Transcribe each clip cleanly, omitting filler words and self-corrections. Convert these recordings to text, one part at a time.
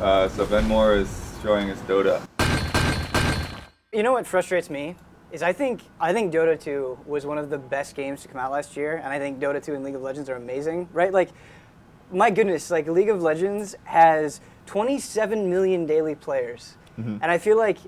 So Ben Moore is showing us Dota. You know what frustrates me is I think Dota 2 was one of the best games to come out last year, and I think Dota 2 and League of Legends are amazing, right? Like, my goodness, like League of Legends has 27 million daily players, and I feel like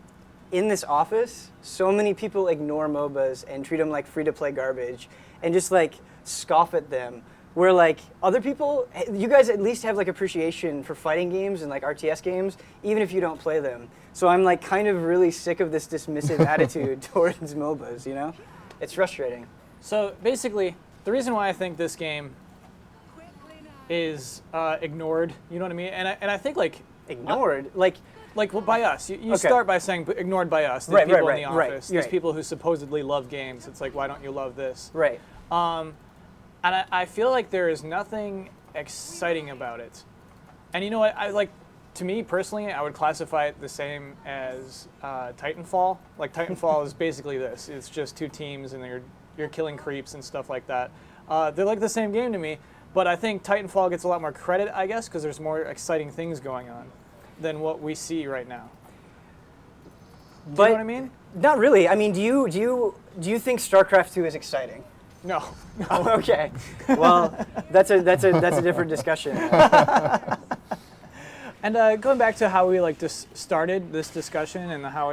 in this office, so many people ignore MOBAs and treat them like free-to-play garbage, and just like scoff at them. Where like other people, you guys at least have like appreciation for fighting games and like RTS games, even if you don't play them. So I'm like kind of really sick of this dismissive attitude towards MOBAs, you know? It's frustrating. So basically, the reason why I think this game is ignored, you know what I mean? And I think like Ignored? well, by us. You Okay. start by saying ignored by us. These Right, people right, in the right, office. right. These people who supposedly love games. It's like, why don't you love this? Right. And I feel like there is nothing exciting about it. And you know what? To me personally, I would classify it the same as Titanfall. Like Titanfall is basically this. It's just two teams and you're killing creeps and stuff like that. They're like the same game to me, but I think Titanfall gets a lot more credit, I guess, because there's more exciting things going on than what we see right now. Do you know what I mean? Not really. I mean, do you think StarCraft 2 is exciting? No. Oh, okay. Well, that's a different discussion. And going back to how we started this discussion and how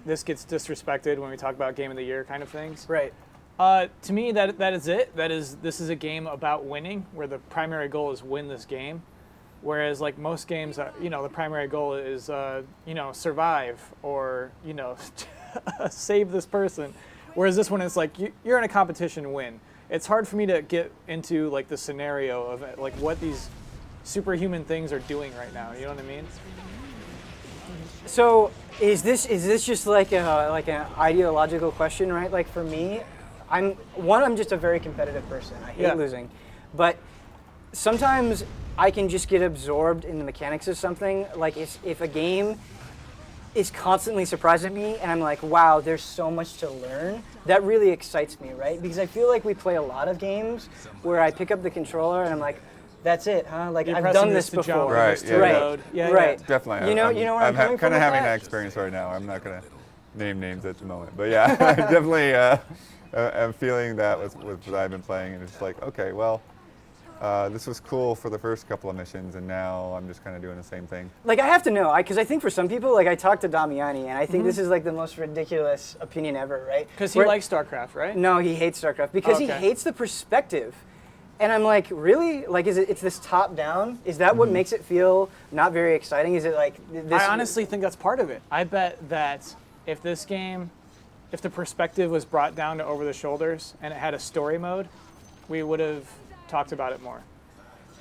this gets disrespected when we talk about Game of the Year kind of things. Right. To me, that is it. This is a game about winning, where the primary goal is win this game. Whereas like most games, the primary goal is survive or save this person. Whereas this one is like you're in a competition to win. It's hard for me to get into like the scenario of like what these superhuman things are doing right now. You know what I mean? So is this just like an ideological question, right? Like for me, I'm just a very competitive person. I hate losing, but sometimes I can just get absorbed in the mechanics of something. Like if a game is constantly surprising me and I'm like, wow, there's so much to learn, that really excites me, right? Because I feel like we play a lot of games where I pick up the controller and I'm like, that's it, huh? Like I've done this before. Jump, Right, yeah, right, yeah, right. Definitely. You know where I'm coming from kind of with having that? that experience right now. I'm not going to name names at the moment. But yeah, I definitely am feeling that with what I've been playing. And it's like, okay, well, this was cool for the first couple of missions, and now I'm just kind of doing the same thing. Like I have to know, because I think for some people, like I talked to Damiani, and I think this is like the most ridiculous opinion ever, right? Because he likes StarCraft, right? No, he hates StarCraft because he hates the perspective. And I'm like, really? Like, it's this top down? Is that what makes it feel not very exciting? Is it like this? I honestly think that's part of it. I bet that if this game, if the perspective was brought down to over the shoulders and it had a story mode, we would have talked about it more.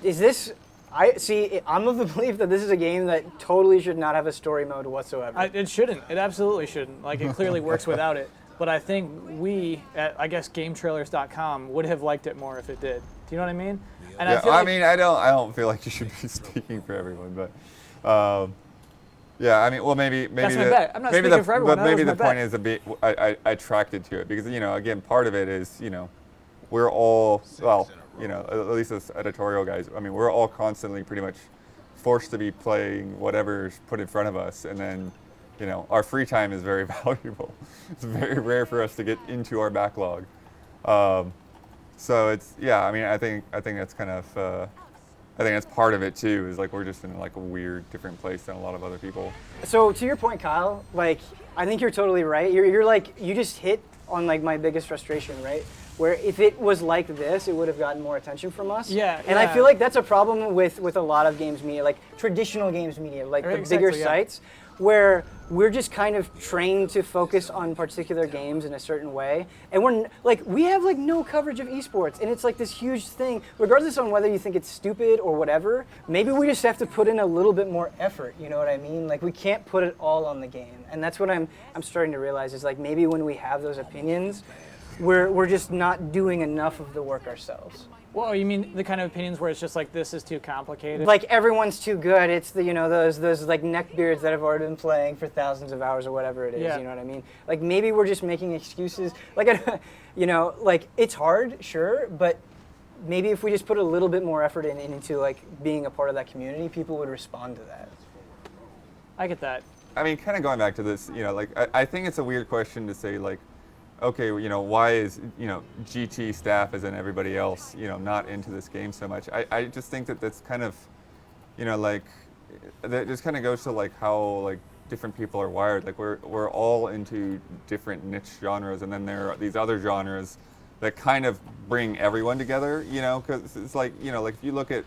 Is this? I'm of the belief that this is a game that totally should not have a story mode whatsoever. It shouldn't. It absolutely shouldn't. Like, it clearly works without it. But I think we, at, I guess, GameTrailers.com would have liked it more if it did. Do you know what I mean? And Yeah, I feel I mean, I don't feel like you should be speaking for everyone, but yeah, I mean, well, maybe That's my bet. I'm not speaking for everyone. But maybe That the was my point is to be attracted to it because again, part of it is we're all at least as editorial guys. I mean, we're all constantly pretty much forced to be playing whatever's put in front of us, and then our free time is very valuable. It's very rare for us to get into our backlog. So it's I mean, I think that's kind of I think that's part of it too. Is like we're just in like a weird, different place than a lot of other people. So to your point, Kyle, like I think you're totally right. You're like you just hit on like my biggest frustration, right? Where if it was like this, it would have gotten more attention from us. Yeah. And I feel like that's a problem with a lot of games media, like traditional games media, like the bigger sites, where we're just kind of trained to focus on particular games in a certain way, and we have like no coverage of esports, and it's like this huge thing. Regardless on whether you think it's stupid or whatever, maybe we just have to put in a little bit more effort. You know what I mean? Like we can't put it all on the game, and that's what I'm starting to realize is like maybe when we have those opinions, we're just not doing enough of the work ourselves. Well, you mean the kind of opinions where it's just like this is too complicated? Like everyone's too good. It's the those like neckbeards that have already been playing for thousands of hours or whatever it is. Yeah. You know what I mean? Like maybe we're just making excuses. Like like it's hard, sure, but maybe if we just put a little bit more effort into like being a part of that community, people would respond to that. I get that. I mean, kind of going back to this, like I think it's a weird question to say, like, okay, why is GT staff as in everybody else, not into this game so much? I just think that that's kind of, like, that just kind of goes to like how like different people are wired. Like we're all into different niche genres, and then there are these other genres that kind of bring everyone together. Because it's like like if you look at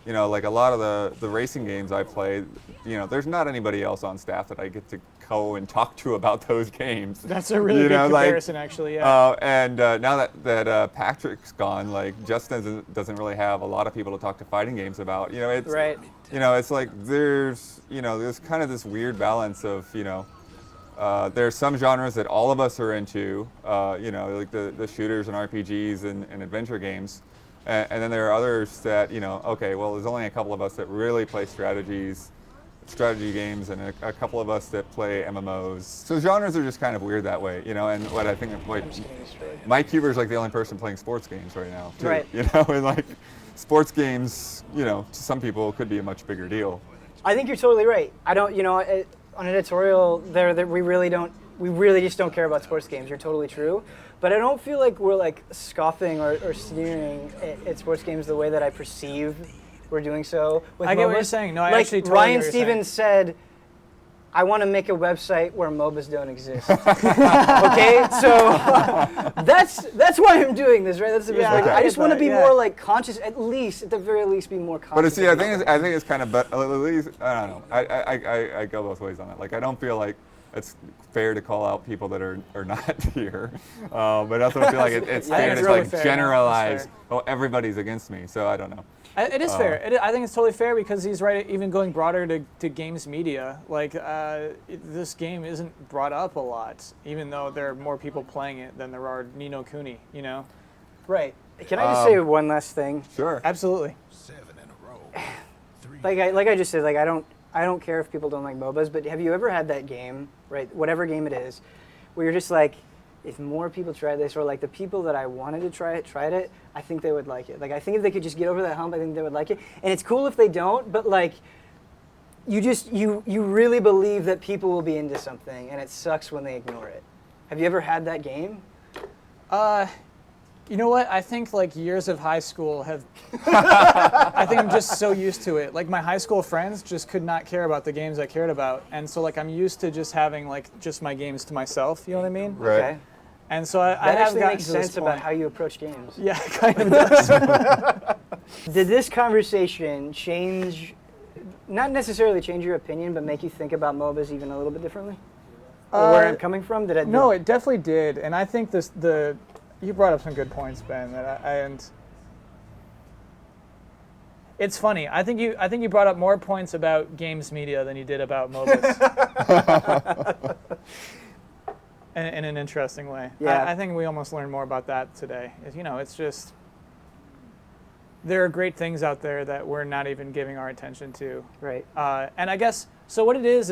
like a lot of the racing games I play, there's not anybody else on staff that I get to go and talk to about those games. That's a really good comparison, actually. Yeah. And now that Patrick's gone, like Justin doesn't really have a lot of people to talk to fighting games about. It's Right. it's like there's kind of this weird balance of there's some genres that all of us are into, like the shooters and RPGs and adventure games. And then there are others that, okay, well, there's only a couple of us that really play strategy games, and a couple of us that play MMOs. So genres are just kind of weird that way, and what I think, Mike Huber's like the only person playing sports games right now, too, Right. and like sports games, to some people could be a much bigger deal. I think you're totally right. I don't, on editorial, we really just don't care about sports games. You're totally true. But I don't feel like we're like scoffing or sneering at sports games the way that I perceive we're doing so with I get what MOBAs. you're saying. No, I like actually totally Ryan get what you're Stevens said, I want to make a website where MOBAs don't exist. Okay, so that's why I'm doing this, right? That's the Yeah, like, okay. I just want to be Yeah. more like conscious, at the very least, be more conscious. But see, I think it's kind of, at least, I don't know. I go both ways on that. Like, I don't feel like it's fair to call out people that are not here. But I also feel like it's I think fair it's to really like fair. generalize, No, everybody's against me. So I don't know. It is fair. I think it's totally fair because he's right. Even going broader to games media, like this game isn't brought up a lot, even though there are more people playing it than there are Ni no Kuni. Right. Can I just say one last thing? Sure. Absolutely. 7 in a row. 3 Like I just said, like I don't care if people don't like MOBAs, but have you ever had that game, right? Whatever game it is, where you're just like, if more people try this, or like the people that I wanted to tried it, I think they would like it. Like I think if they could just get over that hump, I think they would like it. And it's cool if they don't, but like you really believe that people will be into something, and it sucks when they ignore it. Have you ever had that game? You know what? I think like years of high school have. I think I'm just so used to it. Like my high school friends just could not care about the games I cared about, and so like I'm used to just having like just my games to myself. You know what I mean? Right. Okay. And so I That have actually gotten makes to this sense about point. how you approach games. Yeah, kind of does. Did this conversation change, not necessarily change your opinion, but make you think about MOBAs even a little bit differently? Or where I'm coming from? Did it? No, it definitely did, and I think you brought up some good points, Ben, and it's funny. I think you brought up more points about games media than you did about MOBAs. in an interesting way. Yeah. I think we almost learned more about that today. It's just there are great things out there that we're not even giving our attention to. Right. And I guess, so what it is,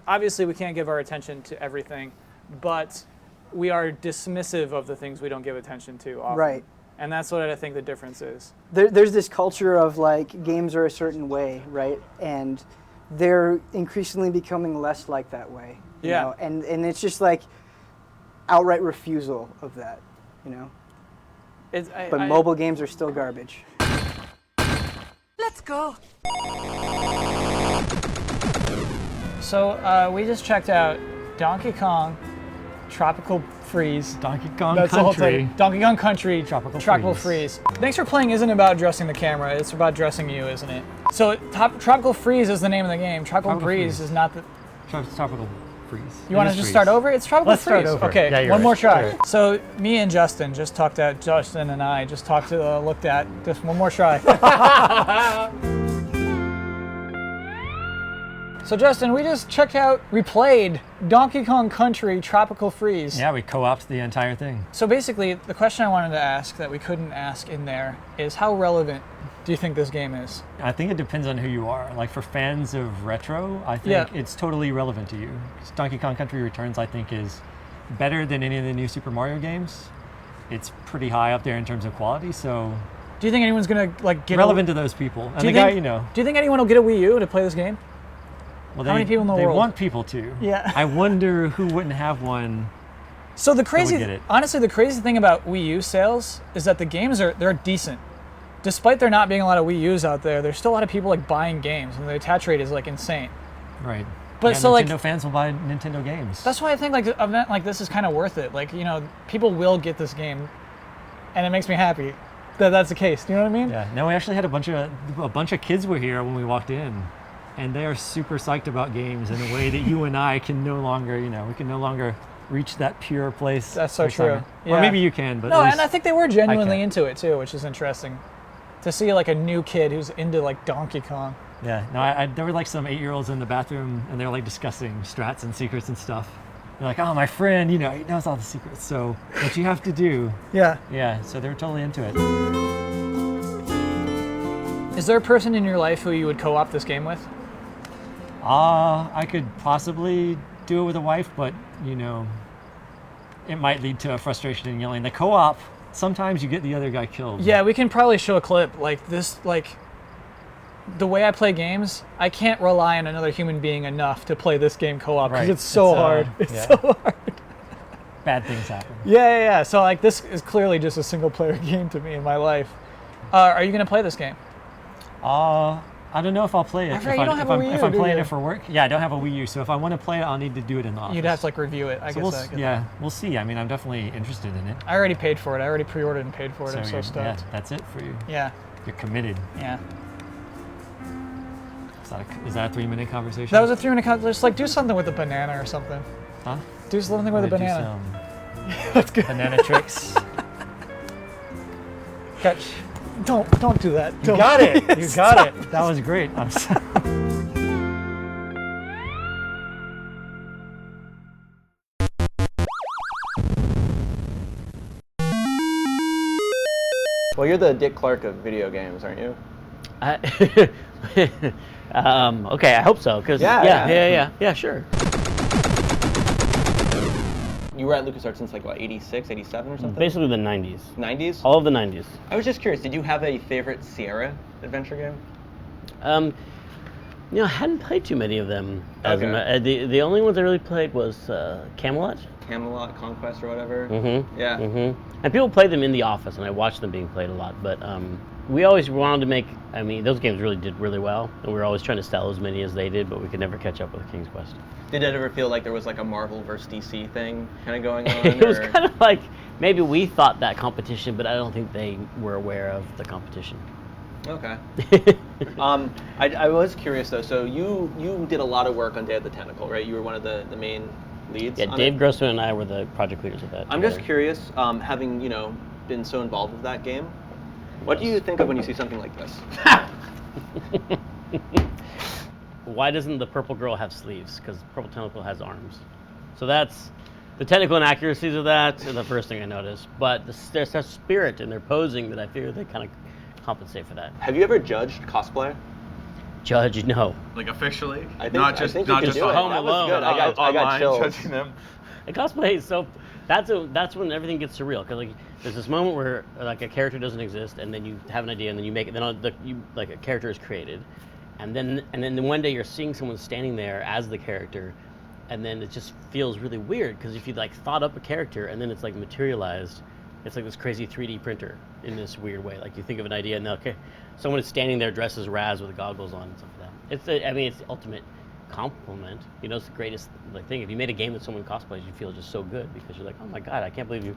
obviously we can't give our attention to everything, but we are dismissive of the things we don't give attention to often. Right. And that's what I think the difference is. There's this culture of like games are a certain way, right? And they're increasingly becoming less like that way. you Yeah. know? And it's just like outright refusal of that, you know? But mobile games are still garbage. Let's go. So we just checked out Donkey Kong Tropical Freeze. Donkey Kong That's the whole Country. thing. Donkey Kong Country Tropical Freeze. Thanks for playing isn't about dressing the camera, it's about dressing you, isn't it? So Tropical Freeze is the name of the game. Tropical Breeze is not the... Tropical Freeze. You want to just start over? It's Tropical Let's Freeze. start over. Okay, Yeah, you're one right. more try. You're right. So me and Justin just talked at, Justin and I just talked to, looked at, just one more try. So Justin, we just checked out, we played Donkey Kong Country Tropical Freeze. Yeah, we co-opted the entire thing. So basically, the question I wanted to ask that we couldn't ask in there is how relevant do you think this game is? I think it depends on who you are. Like for fans of retro, I think Yeah. it's totally relevant to you. Donkey Kong Country Returns, I think, is better than any of the new Super Mario games. It's pretty high up there in terms of quality, so Do you think anyone's gonna like get relevant to those people. And Do you the guy, think- you know, Do you think anyone will get a Wii U to play this game? Well, How many people in the they world? want people to. Yeah. I wonder who wouldn't have one. So the get crazy, it. honestly, the crazy thing about Wii U sales is that the games they're decent. Despite there not being a lot of Wii U's out there, there's still a lot of people like buying games, and the attach rate is like insane. Right. But Yeah, so like Nintendo fans will buy Nintendo games. that's why I think like an event like this is kind of worth it. Like, you know, people will get this game, and it makes me happy that that's the case. Do you know what I mean? Yeah. No, we actually had a bunch of kids were here when we walked in, and they are super psyched about games in a way that you and I can no longer, we can no longer reach that pure place. That's so of true. excitement. Yeah. Or maybe you can, but No, at least and I think they were genuinely can't. into it too, which is interesting. To see like a new kid who's into like Donkey Kong. Yeah, no, there were like some 8-year-olds in the bathroom, and they were like discussing strats and secrets and stuff. They're like, oh, my friend, he knows all the secrets. So what you have to do, Yeah. so they were totally into it. Is there a person in your life who you would co-op this game with? I could possibly do it with a wife, but it might lead to a frustration and yelling. The co-op, sometimes you get the other guy killed. Yeah, we can probably show a clip like this. Like the way I play games, I can't rely on another human being enough to play this game co-op because Right. it's so hard. It's so hard. Bad things happen. Yeah. So like this is clearly just a single player game to me in my life. Are you gonna play this game? I don't know if I'll play it. I forgot you don't have a Wii if U, I'm do playing you? it for work. Yeah, I don't have a Wii U, so if I want to play it, I'll need to do it in the office. You'd have to like review it. I So guess. we'll see. I mean, I'm definitely interested in it. I already paid for it. I already pre-ordered and paid for it. I'm so yeah, stoked. that's it for you. Yeah. You're committed. Yeah. Is that a 3-minute conversation? That was a 3-minute cut. Just like do something with a banana or something. Huh? Do something with a Wanna do banana. some That's good. banana tricks. Catch. Don't do that. You got it. You got it. That was great. I'm sorry. Well, you're the Dick Clark of video games, aren't you? Okay, I hope so. Cause yeah, sure. You were at LucasArts since like what, 86, 87 or something? Basically the 90s. 90s? All of the 90s. I was just curious, did you have a favorite Sierra adventure game? I hadn't played too many of them. Okay. The only ones I really played was Camelot. Camelot, Conquest, or whatever? Mm-hmm. Yeah. Mm-hmm. And people play them in the office, and I watched them being played a lot. But we always wanted to make. I mean, those games really did really well, and we were always trying to sell as many as they did, but we could never catch up with King's Quest. Did it ever feel like there was like a Marvel versus DC thing kind of going on? It was or- kind of like maybe we thought that competition, but I don't think they were aware of the competition. Okay. I was curious though. So you did a lot of work on Day of the Tentacle, right? You were one of the main leads. Yeah, on Dave it. Grossman and I were the project leaders of that. I'm just together. curious, having been so involved with that game. What do you think of when you see something like this? Why doesn't the purple girl have sleeves? Because purple tentacle has arms. So that's the technical inaccuracies of that are the first thing I noticed. But there's a spirit in their posing that I figure they kind of compensate for that. Have you ever judged cosplay? Judge, no. Like officially, I think- not I just think you not can just do it. Home That was Alone. good. I got online chills. judging them. And cosplay is so that's when everything gets surreal because like there's this moment where like a character doesn't exist and then you have an idea and then you make it like a character is created and then one day you're seeing someone standing there as the character and then it just feels really weird because if you like thought up a character and then it's like materialized, it's like this crazy 3D printer in this weird way. Like you think of an idea and okay, someone is standing there dressed as Raz with goggles on and stuff like that. It's the ultimate compliment. It's the greatest thing. If you made a game that someone cosplays, you feel just so good because you're like, oh my god, I can't believe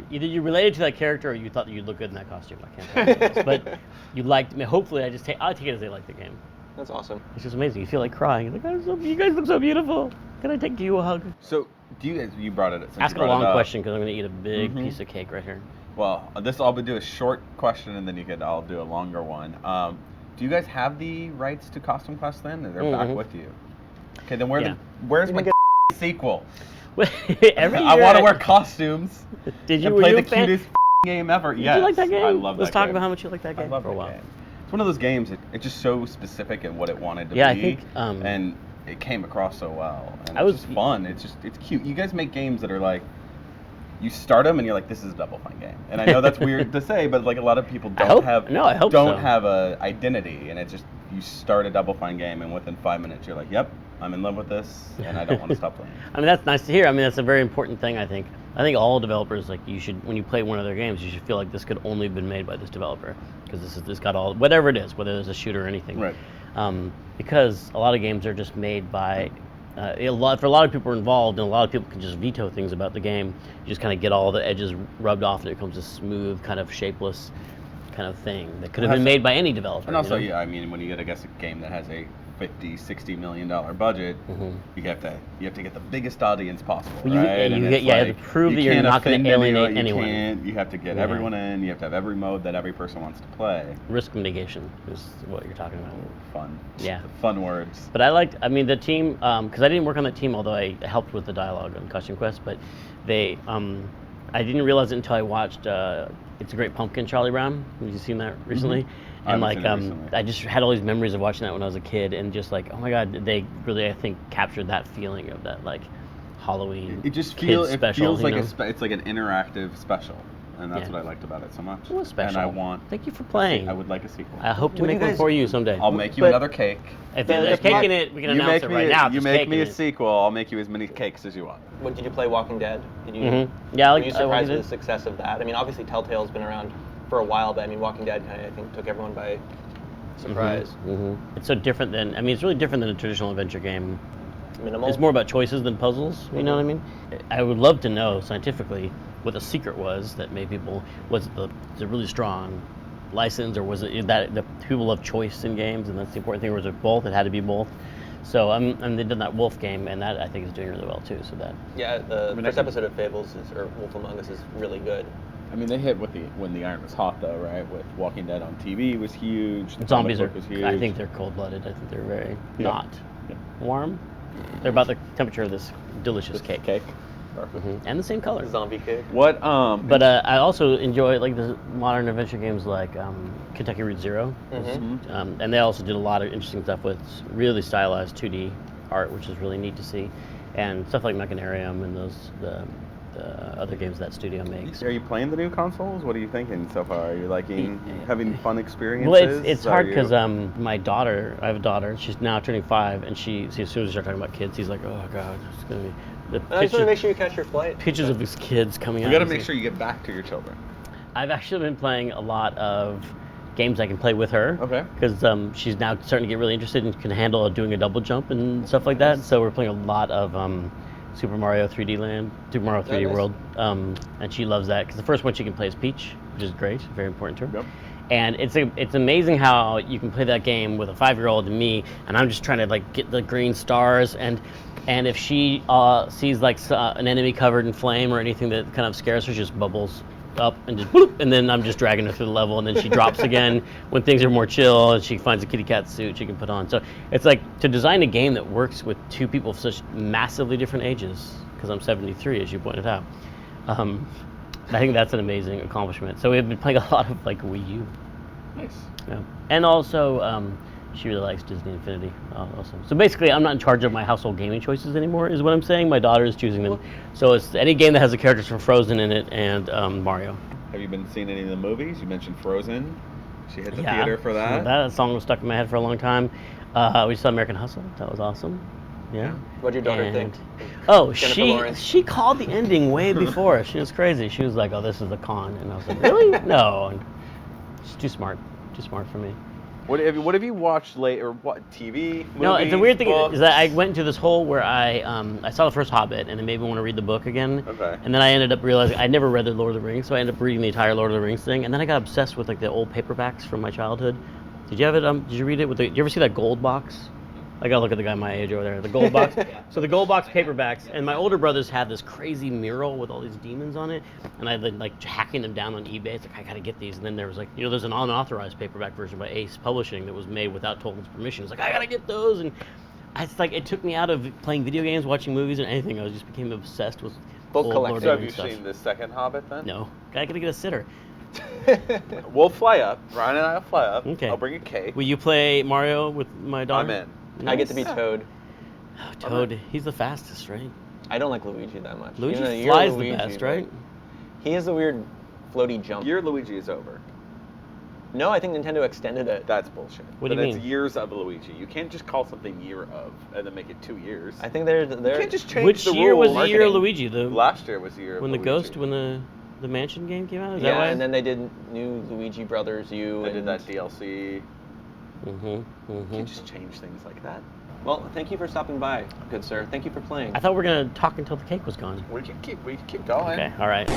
either you related to that character or you thought that you'd look good in that costume. I can't tell what it is. But you liked. I mean, hopefully, I take it as they like the game. That's awesome. It's just amazing. You feel like crying. You're like, you guys look so beautiful. Can I take you a hug? So, do you guys? You brought it. Since Ask you a brought long it up, question because I'm going to eat a big piece of cake right here. Well, I'll do a short question and then I'll do a longer one. Do you guys have the rights to Costume Quest then? Or they're back with you? Okay, then where's my sequel? Every year I want to wear costumes. Did you and were play you the a fan? cutest game ever. Did Yes, you like that game? I love that Let's talk game. about how much you like that game I love for a that while. game. It's one of those games. It's just so specific in what it wanted to Yeah, be. I think, and it came across so well. And I it's was- just fun. It's cute. You guys make games that are like, you start them and you're like, this is a Double Fine game. And I know that's weird to say, but like a lot of people I don't hope have so. have a identity, and it's just you start a Double Fine game and within 5 minutes you're like, yep, I'm in love with this and I don't want to stop playing. I mean, that's nice to hear. I mean, that's a very important thing, I think. I think all developers, like, you should, when you play one of their games, you should feel like this could only have been made by this developer, because this got all, whatever it is, whether it's a shooter or anything. Right. Because a lot of games are just made by, for a lot of people involved, and a lot of people can just veto things about the game. You just kind of get all the edges rubbed off, and it becomes a smooth, kind of shapeless kind of thing that could have been made by any developer. And also, you know? yeah, I mean, when you get, I guess, a game that has a $50-60 million budget, you have to get the biggest audience possible, Well, you right? you have to prove that you're not going to alienate anyone. You have to get everyone in. You have to have every mode that every person wants to play. Risk mitigation is what you're talking about. Fun. Yeah. Fun words. But I mean, the team, because I didn't work on that team, although I helped with the dialogue on Costume Quest, but they, I didn't realize it until I watched It's a Great Pumpkin, Charlie Brown. Have you seen that recently? And like, I just had all these memories of watching that when I was a kid, and just like, oh my God, they really, I think, captured that feeling of that like Halloween. It just feels like it's like an interactive special, and that's what I liked about it so much. It was special. And Thank you for playing. I would like a sequel. I hope to make one for you someday. I'll make you another cake. If there's cake in it, we can announce it right now. You make me a sequel. I'll make you as many cakes as you want. What, did you play Walking Dead? Did you? Yeah, were you surprised with the success of that? I mean, obviously Telltale's been around for a while, but I mean, Walking Dead kind of, I think, took everyone by surprise. It's so different than, I mean, it's really different than a traditional adventure game. Minimal. It's more about choices than puzzles. You know what I mean? I would love to know scientifically what the secret was that made people, was it the really strong license, or was it that the people love choice in games, and that's the important thing, or was it both? It had to be both. So and they did that Wolf game, and that I think is doing really well too. So that the first episode of Fables or Wolf Among Us is really good. I mean, they hit with when the iron was hot, though, right? With Walking Dead on TV was huge. Zombies was huge. I think they're cold-blooded. I think they're very not warm. They're about the temperature of this delicious cake. And the same color. Zombie cake. What? But I also enjoy like the modern adventure games like Kentucky Route Zero, and they also did a lot of interesting stuff with really stylized 2D art, which is really neat to see, and stuff like Mechanarium and the other games that studio makes. Are you playing the new consoles? What are you thinking so far? Are you liking having fun experiences? Well, it's hard because my daughter, I have a daughter, she's now turning 5, and she, as soon as we start talking about kids, he's like, oh God, it's going to be I just want to make sure you catch your flight. Pictures of his kids coming out. You got to make sure you get back to your children. I've actually been playing a lot of games I can play with her. Okay. Because she's now starting to get really interested and can handle doing a double jump and stuff like that. So we're playing a lot of Super Mario 3D Land, Super Mario 3D World, and she loves that because the first one she can play is Peach, which is great, very important to her. Yep. And it's amazing how you can play that game with a 5-year-old and me, and I'm just trying to like get the green stars, and if she sees like an enemy covered in flame or anything that kind of scares her, she just bubbles up and just bloop, and then I'm just dragging her through the level, and then she drops again when things are more chill, and she finds a kitty cat suit she can put on. So it's like to design a game that works with two people of such massively different ages, because I'm 73, as you pointed out. I think that's an amazing accomplishment. So we've been playing a lot of like Wii U. Nice. Yeah. And also, she really likes Disney Infinity also. So basically, I'm not in charge of my household gaming choices anymore, is what I'm saying. My daughter is choosing them. So it's any game that has the characters from Frozen in it and Mario. Have you been seeing any of the movies? You mentioned Frozen. She hit the theater for that. That song was stuck in my head for a long time. We saw American Hustle. That was awesome. Yeah. What'd your daughter think? Oh, she called the ending way before. She was crazy. She was like, "Oh, this is the con," and I was like, "Really? No." And she's too smart for me. What have you watched late, or what TV? Movies, no, it's a weird thing books? is that I went into this hole where I saw the first Hobbit, and it made me want to read the book again. Okay. And then I ended up realizing I never read the Lord of the Rings, so I ended up reading the entire Lord of the Rings thing, and then I got obsessed with like the old paperbacks from my childhood. Did you have it? Did you read it? Did you ever see that gold box? I gotta look at the guy my age over there. The gold box. So the gold box paperbacks, and my older brothers had this crazy mural with all these demons on it, and I've been like hacking them down on eBay. It's like, I gotta get these. And then there was like, there's an unauthorized paperback version by Ace Publishing that was made without Tolkien's permission. It's like, I gotta get those. And it's like, it took me out of playing video games, watching movies, and anything. I just became obsessed with book old collection. Lord So of have the you Rings seen the second Hobbit then? No, I gotta get a sitter. We'll fly up. Ryan and I will fly up. Okay. I'll bring a cake. Will you play Mario with my daughter? I'm in. I get to be Toad. Oh, Toad, he's the fastest, right? I don't like Luigi that much. Luigi flies the best, right? He has a weird floaty jump. Your Luigi is over. No, I think Nintendo extended it. That's bullshit. What do but you it's mean? years of Luigi. You can't just call something year of and then make it 2 years. I think they're You can't just change Which the year was rules. the year of Luigi? The Last year was the year of when the Luigi. Ghost, when the Mansion game came out. Is that Yeah, why? and then they did new Luigi Brothers U. They and did that DLC. Mm-hmm. You Mm-hmm. can't just change things like that. Well, thank you for stopping by, good sir. Thank you for playing. I thought we were gonna talk until the cake was gone. We can keep going. Okay. All right.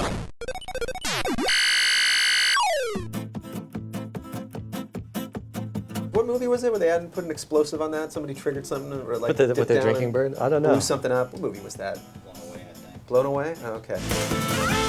What movie was it where they hadn't put an explosive on that? Somebody triggered something, or like With the dipped down drinking and bird? I don't know. blew something up. What movie was that? Blown Away, I think. Blown Away? Oh, okay.